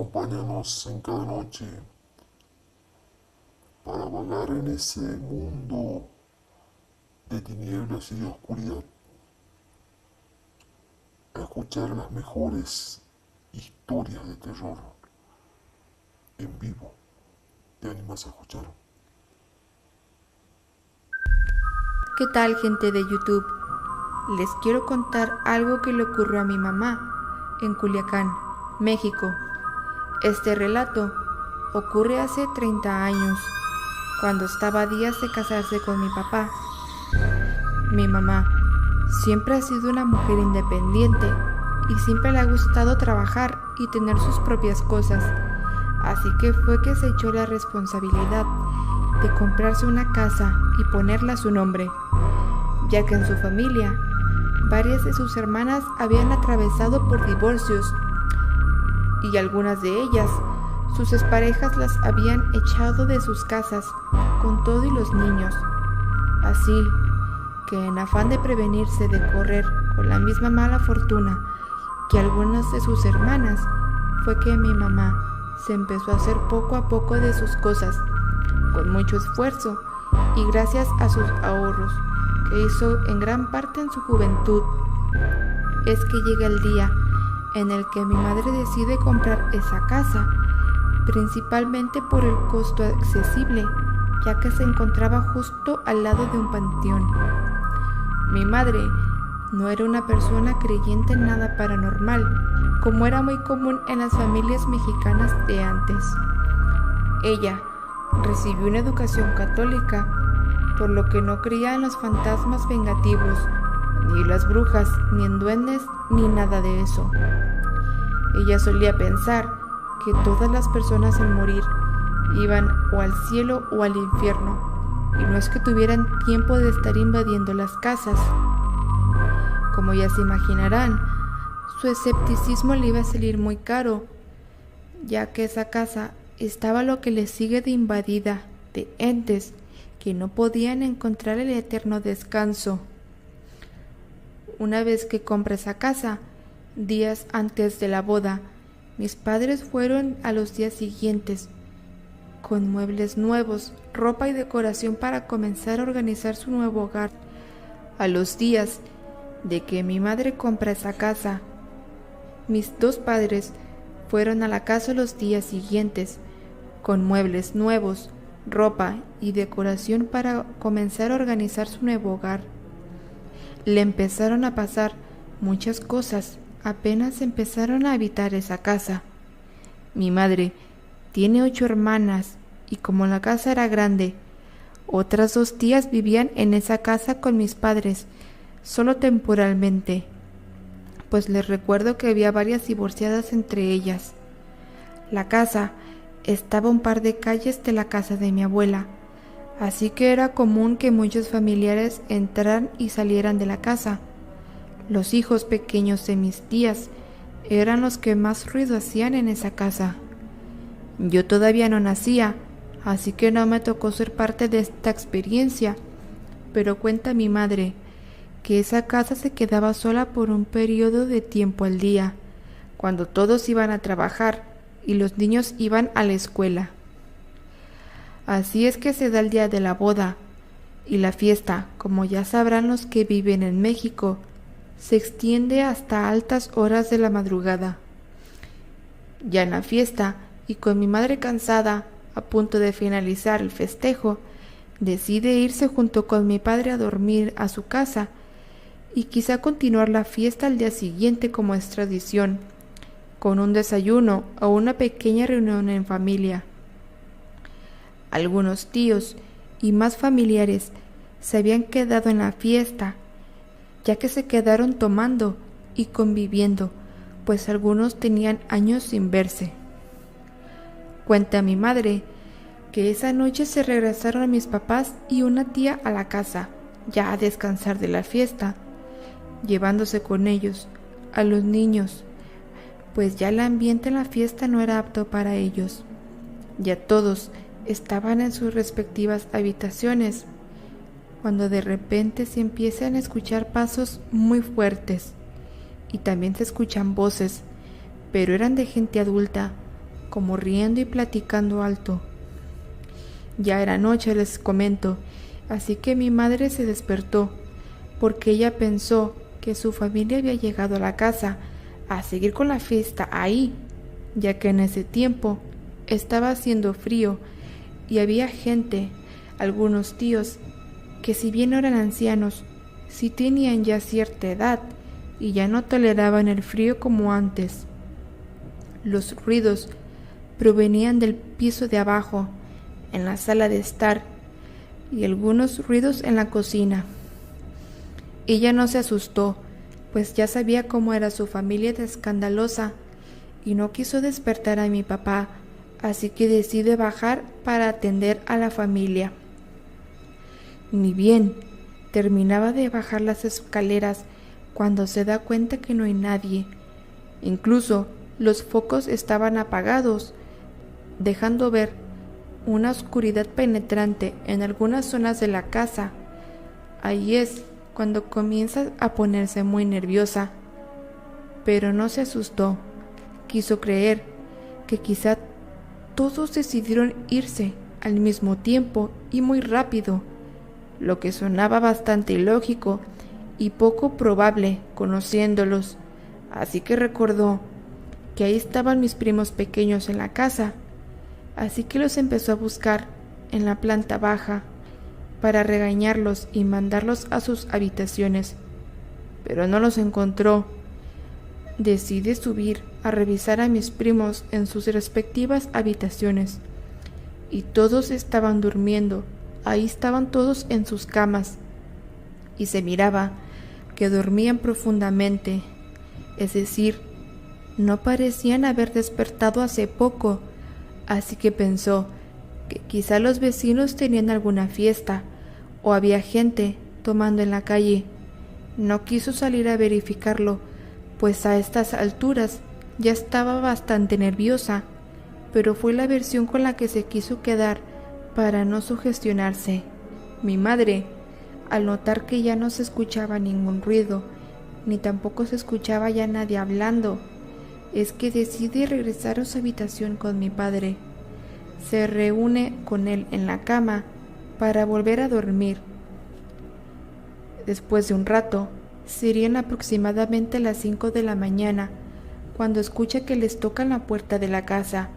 Acompáñanos en cada noche para vagar en ese mundo de tinieblas y de oscuridad. A escuchar las mejores historias de terror en vivo. ¿Te animas a escuchar? ¿Qué tal, gente de YouTube? Les quiero contar algo que le ocurrió a mi mamá en Culiacán, México. Este relato ocurre hace 30 años, cuando estaba a días de casarse con mi papá. Mi mamá siempre ha sido una mujer independiente y siempre le ha gustado trabajar y tener sus propias cosas. Así que fue que se echó la responsabilidad de comprarse una casa y ponerla a su nombre, ya que en su familia varias de sus hermanas habían atravesado por divorcios y algunas de ellas, sus exparejas las habían echado de sus casas con todo y los niños. Así que en afán de prevenirse de correr con la misma mala fortuna que algunas de sus hermanas, fue que mi mamá se empezó a hacer poco a poco de sus cosas, con mucho esfuerzo y gracias a sus ahorros que hizo en gran parte en su juventud. Es que llega el día en el que mi madre decide comprar esa casa, principalmente por el costo accesible, ya que se encontraba justo al lado de un panteón. Mi madre no era una persona creyente en nada paranormal, como era muy común en las familias mexicanas de antes. Ella recibió una educación católica, por lo que no creía en los fantasmas vengativos, ni las brujas, ni en duendes, ni nada de eso. Ella solía pensar que todas las personas al morir iban o al cielo o al infierno, y no es que tuvieran tiempo de estar invadiendo las casas. Como ya se imaginarán, su escepticismo le iba a salir muy caro, ya que esa casa estaba lo que le sigue de invadida de entes que no podían encontrar el eterno descanso. Una vez que compré esa casa, días antes de la boda, mis padres fueron a los días siguientes con muebles nuevos, ropa y decoración para comenzar a organizar su nuevo hogar. A los días de que mi madre compra esa casa, mis dos padres fueron a la casa los días siguientes con muebles nuevos, ropa y decoración para comenzar a organizar su nuevo hogar. Le empezaron a pasar muchas cosas apenas empezaron a habitar esa casa. Mi madre tiene 8 hermanas y como la casa era grande, otras 2 tías vivían en esa casa con mis padres, solo temporalmente, pues les recuerdo que había varias divorciadas entre ellas. La casa estaba a un par de calles de la casa de mi abuela, así que era común que muchos familiares entraran y salieran de la casa. Los hijos pequeños de mis tías eran los que más ruido hacían en esa casa. Yo todavía no nacía, así que no me tocó ser parte de esta experiencia, pero cuenta mi madre que esa casa se quedaba sola por un periodo de tiempo al día, cuando todos iban a trabajar y los niños iban a la escuela. Así es que se da el día de la boda, y la fiesta, como ya sabrán los que viven en México, se extiende hasta altas horas de la madrugada. Ya en la fiesta, y con mi madre cansada, a punto de finalizar el festejo, decide irse junto con mi padre a dormir a su casa, y quizá continuar la fiesta al día siguiente como es tradición, con un desayuno o una pequeña reunión en familia. Algunos tíos y más familiares se habían quedado en la fiesta, ya que se quedaron tomando y conviviendo, pues algunos tenían años sin verse. Cuenta mi madre que esa noche se regresaron mis papás y una tía a la casa, ya a descansar de la fiesta, llevándose con ellos a los niños, pues ya el ambiente en la fiesta no era apto para ellos. Ya todos estaban en sus respectivas habitaciones, cuando de repente se empiezan a escuchar pasos muy fuertes y también se escuchan voces, pero eran de gente adulta, como riendo y platicando alto. Ya era noche, les comento, así que mi madre se despertó, porque ella pensó que su familia había llegado a la casa a seguir con la fiesta ahí, ya que en ese tiempo estaba haciendo frío y había gente, algunos tíos, que si bien no eran ancianos, sí tenían ya cierta edad y ya no toleraban el frío como antes. Los ruidos provenían del piso de abajo, en la sala de estar, y algunos ruidos en la cocina. Ella no se asustó, pues ya sabía cómo era su familia de escandalosa, y no quiso despertar a mi papá, así que decide bajar para atender a la familia. Ni bien terminaba de bajar las escaleras cuando se da cuenta que no hay nadie. Incluso los focos estaban apagados, dejando ver una oscuridad penetrante en algunas zonas de la casa. Ahí es cuando comienza a ponerse muy nerviosa, pero no se asustó. Quiso creer que quizá todos decidieron irse al mismo tiempo y muy rápido, lo que sonaba bastante ilógico y poco probable conociéndolos, así que recordó que ahí estaban mis primos pequeños en la casa, así que los empezó a buscar en la planta baja para regañarlos y mandarlos a sus habitaciones, pero no los encontró. Decide subir a revisar a mis primos en sus respectivas habitaciones, y todos estaban durmiendo. Ahí estaban todos en sus camas, y se miraba que dormían profundamente, es decir, no parecían haber despertado hace poco, así que pensó que quizá los vecinos tenían alguna fiesta, o había gente tomando en la calle. No quiso salir a verificarlo, pues a estas alturas ya estaba bastante nerviosa, pero fue la versión con la que se quiso quedar para no sugestionarse. Mi madre, al notar que ya no se escuchaba ningún ruido, ni tampoco se escuchaba ya nadie hablando, es que decide regresar a su habitación con mi padre. Se reúne con él en la cama para volver a dormir. Después de un rato, serían aproximadamente las 5 de la mañana, cuando escucha que les tocan la puerta de la casa,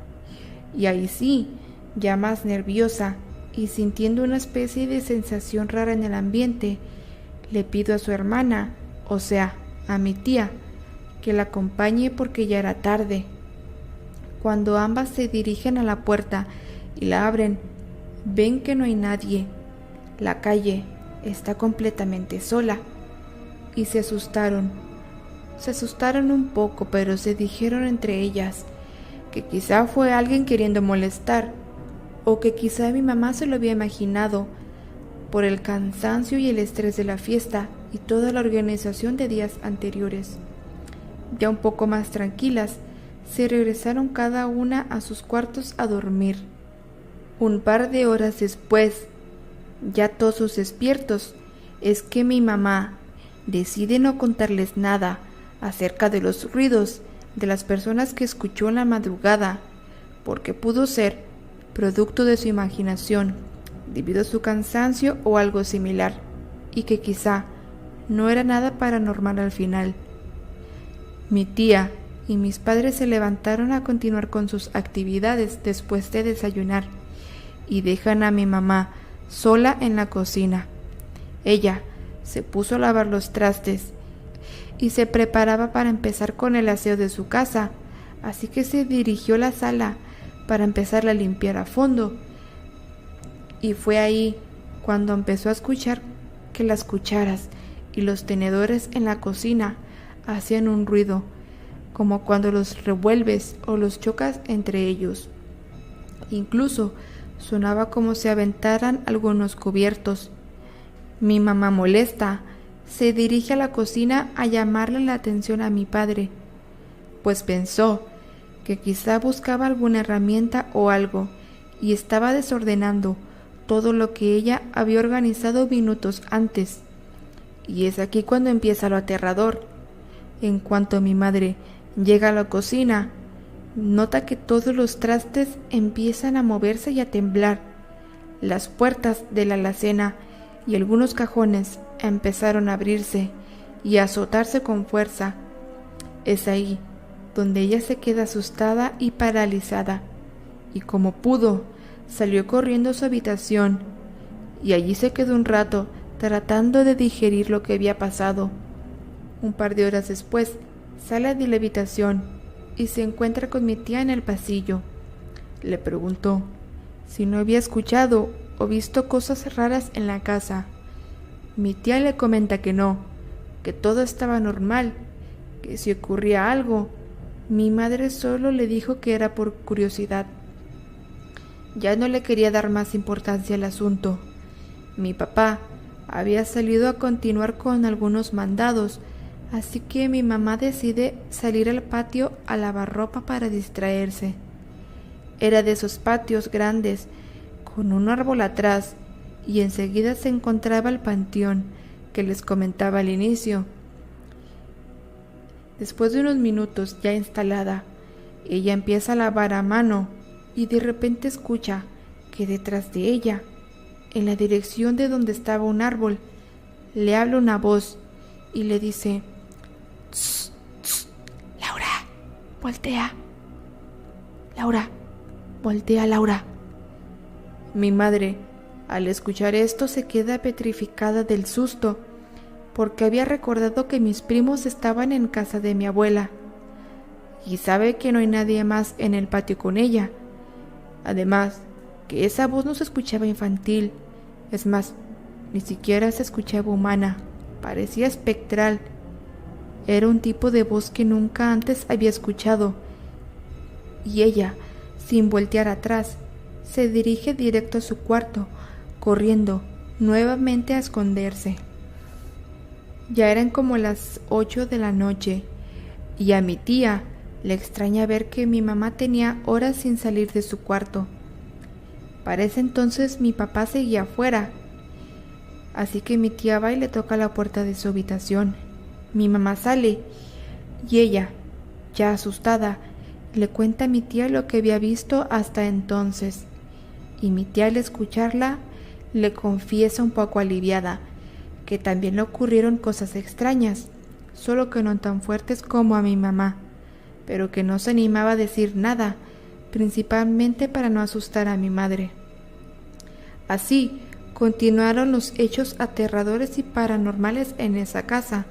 y ahí sí, ya más nerviosa y sintiendo una especie de sensación rara en el ambiente, le pido a su hermana, o sea, a mi tía, que la acompañe porque ya era tarde. Cuando ambas se dirigen a la puerta y la abren, ven que no hay nadie. La calle está completamente sola y se asustaron. Se asustaron un poco, pero se dijeron entre ellas que quizá fue alguien queriendo molestar, o que quizá mi mamá se lo había imaginado por el cansancio y el estrés de la fiesta y toda la organización de días anteriores. Ya un poco más tranquilas, se regresaron cada una a sus cuartos a dormir. Un par de horas después, ya todos despiertos, es que mi mamá decide no contarles nada acerca de los ruidos de las personas que escuchó en la madrugada, porque pudo ser producto de su imaginación, debido a su cansancio o algo similar, y que quizá no era nada paranormal al final. Mi tía y mis padres se levantaron a continuar con sus actividades después de desayunar, y dejan a mi mamá sola en la cocina. Ella se puso a lavar los trastes y se preparaba para empezar con el aseo de su casa, así que se dirigió a la sala para empezar a limpiar a fondo. Y fue ahí cuando empezó a escuchar que las cucharas y los tenedores en la cocina hacían un ruido, como cuando los revuelves o los chocas entre ellos. Incluso sonaba como si aventaran algunos cubiertos. Mi mamá, molesta, se dirige a la cocina a llamarle la atención a mi padre, pues pensó que quizá buscaba alguna herramienta o algo y estaba desordenando todo lo que ella había organizado minutos antes. Y es aquí cuando empieza lo aterrador. En cuanto mi madre llega a la cocina, nota que todos los trastes empiezan a moverse y a temblar. Las puertas de la alacena y algunos cajones empezaron a abrirse y a azotarse con fuerza. Es ahí donde ella se queda asustada y paralizada, y como pudo, salió corriendo a su habitación, y allí se quedó un rato tratando de digerir lo que había pasado. Un par de horas después, sale de la habitación y se encuentra con mi tía en el pasillo. Le preguntó si no había escuchado o visto cosas raras en la casa. Mi tía le comenta que no, que todo estaba normal, que si ocurría algo, mi madre solo le dijo que era por curiosidad. Ya no le quería dar más importancia al asunto. Mi papá había salido a continuar con algunos mandados, así que mi mamá decide salir al patio a lavar ropa para distraerse. Era de esos patios grandes, con un árbol atrás, y enseguida se encontraba el panteón que les comentaba al inicio. Después de unos minutos ya instalada, ella empieza a lavar a mano y de repente escucha que detrás de ella, en la dirección de donde estaba un árbol, le habla una voz y le dice: "Tss, tss, Laura, voltea. Laura, voltea, Laura". Mi madre, al escuchar esto, se queda petrificada del susto, porque había recordado que mis primos estaban en casa de mi abuela, y sabe que no hay nadie más en el patio con ella. Además, que esa voz no se escuchaba infantil, es más, ni siquiera se escuchaba humana, parecía espectral. Era un tipo de voz que nunca antes había escuchado, y ella, sin voltear atrás, se dirige directo a su cuarto, corriendo nuevamente a esconderse. Ya eran como las 8 de la noche, y a mi tía le extraña ver que mi mamá tenía horas sin salir de su cuarto. Para ese entonces mi papá seguía afuera, así que mi tía va y le toca la puerta de su habitación. Mi mamá sale, y ella, ya asustada, le cuenta a mi tía lo que había visto hasta entonces, y mi tía, al escucharla, le confiesa un poco aliviada que también le ocurrieron cosas extrañas, solo que no tan fuertes como a mi mamá, pero que no se animaba a decir nada, principalmente para no asustar a mi madre. Así continuaron los hechos aterradores y paranormales en esa casa,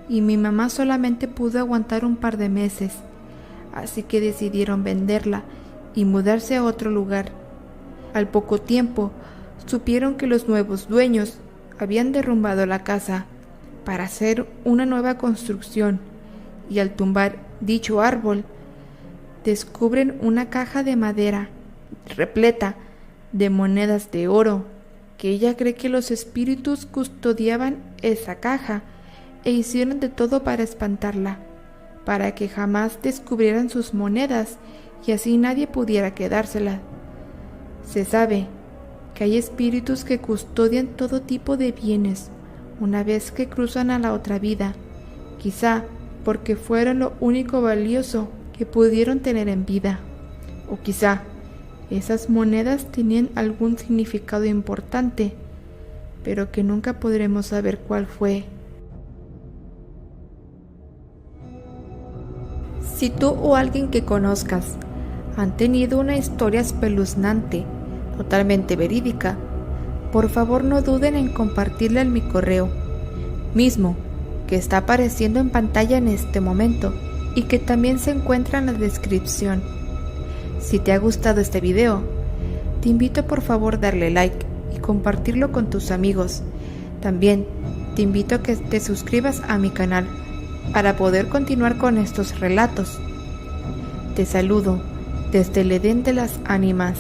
y mi mamá solamente pudo aguantar un par de meses, así que decidieron venderla y mudarse a otro lugar. Al poco tiempo, supieron que los nuevos dueños habían derrumbado la casa para hacer una nueva construcción, y al tumbar dicho árbol, descubren una caja de madera repleta de monedas de oro, que ella cree que los espíritus custodiaban esa caja e hicieron de todo para espantarla, para que jamás descubrieran sus monedas y así nadie pudiera quedárselas. Se sabe que hay espíritus que custodian todo tipo de bienes una vez que cruzan a la otra vida, quizá porque fueron lo único valioso que pudieron tener en vida, o quizá esas monedas tenían algún significado importante, pero que nunca podremos saber cuál fue. Si tú o alguien que conozcas han tenido una historia espeluznante, totalmente verídica, por favor no duden en compartirla en mi correo, mismo que está apareciendo en pantalla en este momento y que también se encuentra en la descripción. Si te ha gustado este video, te invito por favor a darle like y compartirlo con tus amigos. También te invito a que te suscribas a mi canal para poder continuar con estos relatos. Te saludo desde el Edén de las Ánimas.